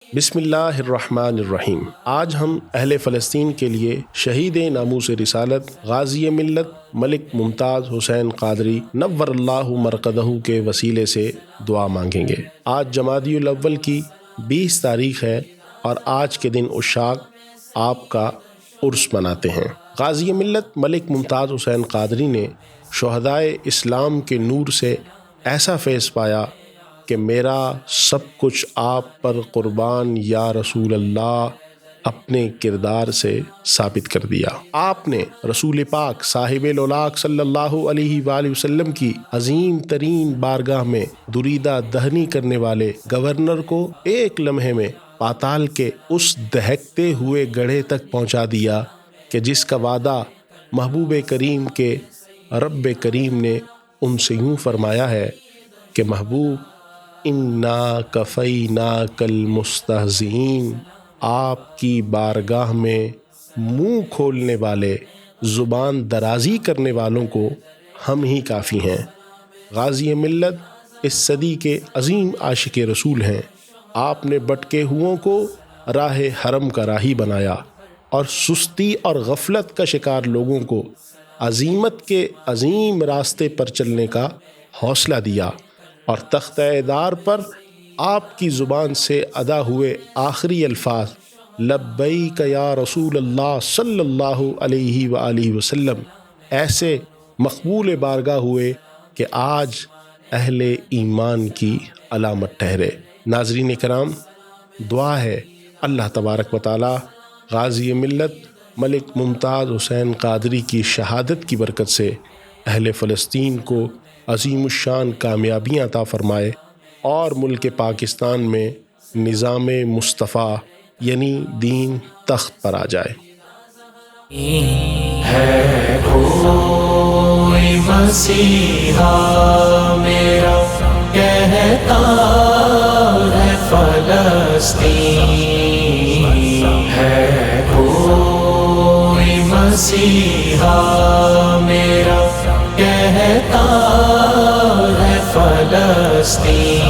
بسم اللہ الرحمن الرحیم۔ آج ہم اہل فلسطین کے لیے شہید ناموس رسالت غازی ملت ملک ممتاز حسین قادری نور اللہ مرقدہ کے وسیلے سے دعا مانگیں گے۔ آج جمادی الاول کی 20 تاریخ ہے اور آج کے دن عشاق آپ کا عرس مناتے ہیں۔ غازی ملت ملک ممتاز حسین قادری نے شہدائے اسلام کے نور سے ایسا فیض پایا کہ میرا سب کچھ آپ پر قربان یا رسول اللہ اپنے کردار سے ثابت کر دیا۔ آپ نے رسول پاک صاحب الاولاق صلی اللہ علیہ وآلہ وسلم کی عظیم ترین بارگاہ میں دریدہ دہنی کرنے والے گورنر کو ایک لمحے میں پاتال کے اس دہکتے ہوئے گڑھے تک پہنچا دیا کہ جس کا وعدہ محبوب کریم کے رب کریم نے ان سے یوں فرمایا ہے کہ محبوب انا کفیناک المستہزئین، آپ کی بارگاہ میں منہ کھولنے والے، زبان درازی کرنے والوں کو ہم ہی کافی ہیں۔ غازی ملت اس صدی کے عظیم عاشق رسول ہیں۔ آپ نے بٹکے ہوئوں کو راہ حرم کا راہی بنایا اور سستی اور غفلت کا شکار لوگوں کو عزیمت کے عظیم راستے پر چلنے کا حوصلہ دیا، اور تختہ دار پر آپ کی زبان سے ادا ہوئے آخری الفاظ لبیک یا رسول اللہ صلی اللہ علیہ وآلہ وسلم ایسے مقبول بارگاہ ہوئے کہ آج اہل ایمان کی علامت ٹھہرے۔ ناظرین کرام، دعا ہے اللہ تبارک و تعالی غازی ملت ملک ممتاز حسین قادری کی شہادت کی برکت سے اہل فلسطین کو عظیم الشان کامیابیاں عطا فرمائے اور ملک پاکستان میں نظام مصطفیٰ یعنی دین تخت پر آ جائے۔ ہے کوئی مسیحا میرا کہتا ہے فلسطین، ہے کوئی مسیحا میرا کہتا ہے فلسطین۔